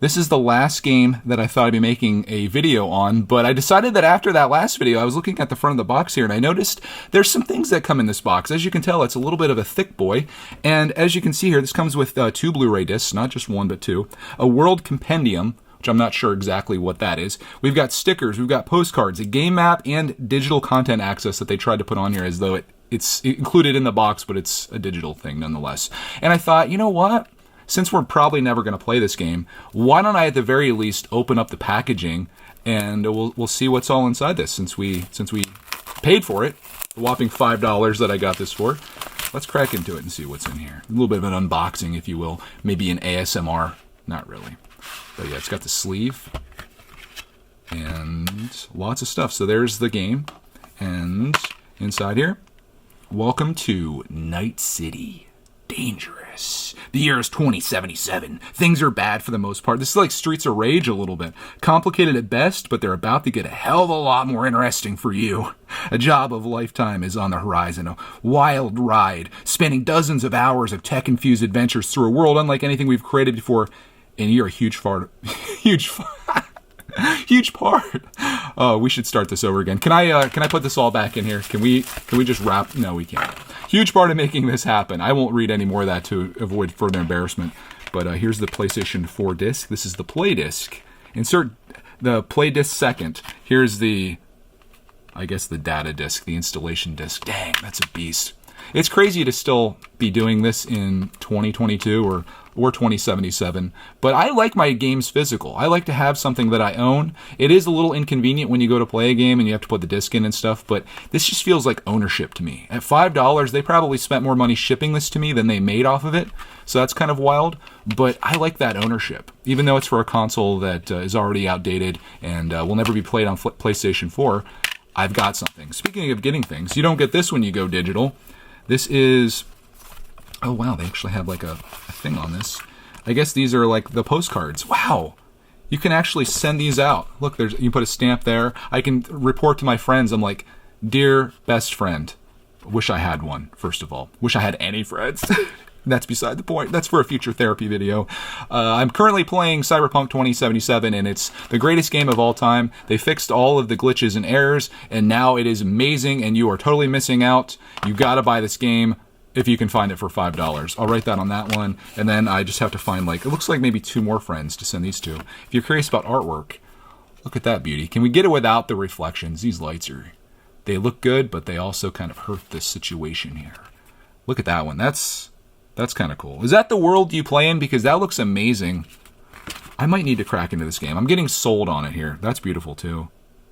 This is the last game that I thought I'd be making a video on, but I decided that after that last video, I was looking at the front of the box here, and I noticed there's some things that come in this box. As you can tell, it's a little bit of a thick boy, and as you can see here, this comes with 2 Blu-ray discs, not just 1, but 2, a World Compendium, which I'm not sure exactly what that is. We've got stickers, we've got postcards, a game map, and digital content access that they tried to put on here as though it's included in the box, but it's a digital thing nonetheless. And I thought, you know what? Since we're probably never going to play this game, why don't I at the very least open up the packaging and we'll see what's all inside this since we paid for it, the whopping $5 that I got this for. Let's crack into it and see what's in here. A little bit of an unboxing, if you will. Maybe an ASMR. Not really. But yeah, it's got the sleeve and lots of stuff. So there's the game. And inside here, welcome to Night City. Dangerous. The year is 2077. Things are bad for the most part. This is like Streets of Rage a little bit. Complicated at best, but they're about to get a hell of a lot more interesting for you. A job of a lifetime is on the horizon. A wild ride, spanning dozens of hours of tech-infused adventures through a world unlike anything we've created before. And you're a huge part. Huge part. Oh, we should start this over again. Can I put this all back in here? Can we just wrap? No, we can't. Huge part of making this happen. I won't read any more of that to avoid further embarrassment. But here's the PlayStation 4 disc. This is the Play disc. Insert the Play disc second. Here's the, I guess, the data disc, the installation disc. Dang, that's a beast. It's crazy to still be doing this in 2022 or 2077, but I like my games physical. I like to have something that I own. It is a little inconvenient when you go to play a game and you have to put the disc in and stuff, but this just feels like ownership to me. At $5, they probably spent more money shipping this to me than they made off of it, so that's kind of wild, but I like that ownership. Even though it's for a console that is already outdated and will never be played on PlayStation 4, I've got something. Speaking of getting things, you don't get this when you go digital. This is... Oh, wow, they actually have like a thing on this. I guess these are like the postcards. Wow. You can actually send these out. Look, you put a stamp there. I can report to my friends. I'm like, dear best friend. Wish I had one, first of all. Wish I had any friends. That's beside the point. That's for a future therapy video. I'm currently playing Cyberpunk 2077, and it's the greatest game of all time. They fixed all of the glitches and errors, and now it is amazing, and you are totally missing out. You gotta buy this game if you can find it for $5. I'll write that on that one, and then I just have to find, like, it looks like maybe 2 more friends to send these to. If you're curious about artwork, look at that beauty. Can we get it without the reflections? These lights they look good, but they also kind of hurt this situation here. Look at that one. That's kind of cool. Is that the world you play in? Because that looks amazing. I might need to crack into this game. I'm getting sold on it here. That's beautiful too.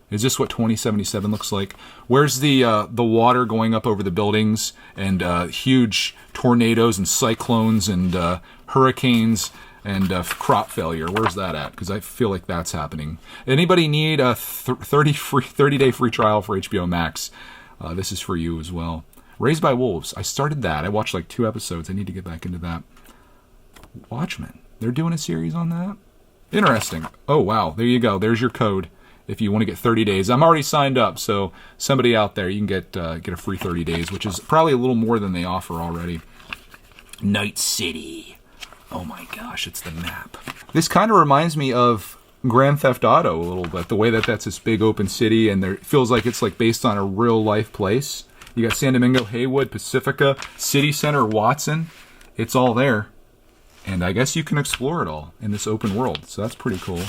Is this what 2077 looks like? Where's the water going up over the buildings and huge tornadoes and cyclones and hurricanes and crop failure? Where's that at? Because I feel like that's happening. Anybody need a 30-day free trial for HBO Max? This is for you as well. Raised by Wolves. I started that. I watched like 2 episodes. I need to get back into that. Watchmen. They're doing a series on that? Interesting. Oh, wow. There you go. There's your code. If you want to get 30 days. I'm already signed up, so somebody out there, you can get a free 30 days, which is probably a little more than they offer already. Night City. Oh my gosh, it's the map. This kind of reminds me of Grand Theft Auto a little bit, the way that's this big open city, and it feels like it's like based on a real life place. You got San Domingo, Haywood, Pacifica, City Center, Watson. It's all there. And I guess you can explore it all in this open world, so that's pretty cool.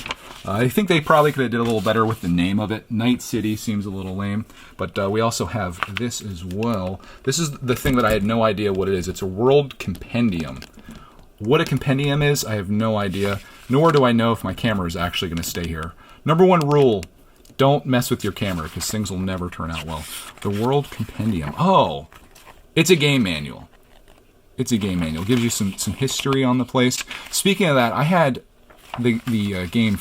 I think they probably could have did a little better with the name of it. Night City seems a little lame, but we also have this as well. This is the thing that I had no idea what it is. It's a World Compendium. What a compendium is, I have no idea, nor do I know if my camera is actually going to stay here. Number 1 rule, don't mess with your camera, because things will never turn out well. The World Compendium. Oh, it's a game manual. It's a game manual. It gives you some history on the place. Speaking of that, I had the game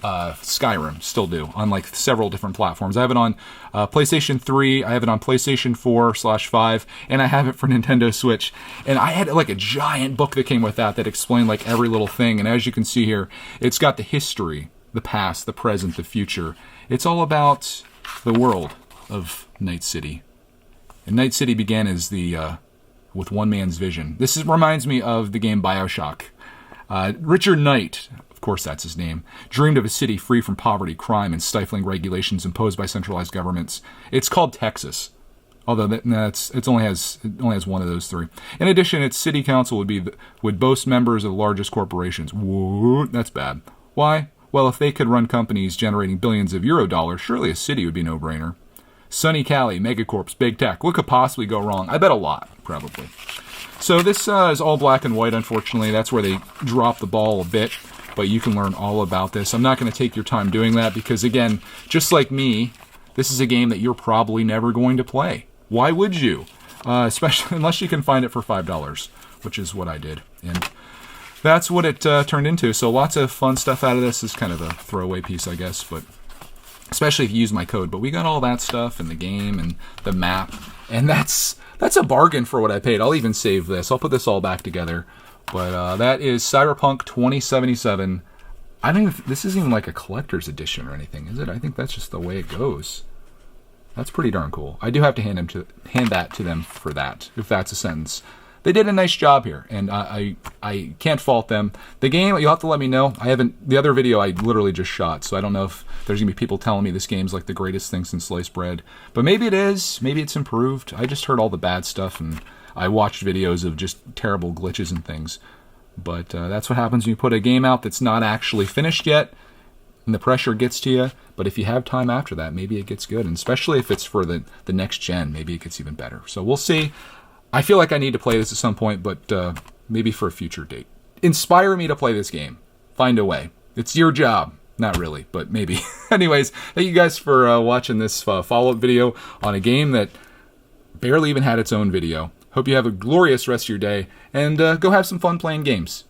Skyrim, still do, on like several different platforms. I have it on PlayStation 3, I have it on PlayStation 4/5, and I have it for Nintendo Switch. And I had like a giant book that came with that explained like every little thing. And as you can see here, it's got the history, the past, the present, the future. It's all about the world of Night City. And Night City began as with one man's vision. This reminds me of the game BioShock. Richard Knight, Of course that's his name. Dreamed of a city free from poverty, crime, and stifling regulations imposed by centralized governments. It's called Texas. Although it only has one of those three. In addition, its city council would boast members of the largest corporations. What? That's bad. Why? Well, if they could run companies generating billions of euro dollars, surely a city would be a no-brainer. Sunny Cali, megacorps, big tech. What could possibly go wrong? I bet a lot, probably. So this is all black and white, unfortunately. That's where they drop the ball a bit. But you can learn all about this. I'm not going to take your time doing that because, again, just like me, this is a game that you're probably never going to play. Why would you? Especially unless you can find it for $5, which is what I did. And that's what it turned into. So lots of fun stuff out of this. Is kind of a throwaway piece, I guess, but especially if you use my code. But we got all that stuff in the game and the map, and that's a bargain for what I paid. I'll even save this. I'll put this all back together. But that is Cyberpunk 2077. I don't think this isn't even like a collector's edition or anything, is it? I think that's just the way it goes. That's pretty darn cool. I do have to hand that to them for that, if that's a sentence. They did a nice job here, and I can't fault them. The game, you'll have to let me know. The other video I literally just shot, so I don't know if there's going to be people telling me this game's like the greatest thing since sliced bread. But maybe it is. Maybe it's improved. I just heard all the bad stuff, and I watched videos of just terrible glitches and things. But that's what happens when you put a game out that's not actually finished yet, and the pressure gets to you. But if you have time after that, maybe it gets good. And especially if it's for the next gen, maybe it gets even better. So we'll see. I feel like I need to play this at some point, but maybe for a future date. Inspire me to play this game. Find a way. It's your job. Not really, but maybe. Anyways, thank you guys for watching this follow-up video on a game that barely even had its own video. Hope you have a glorious rest of your day, and go have some fun playing games.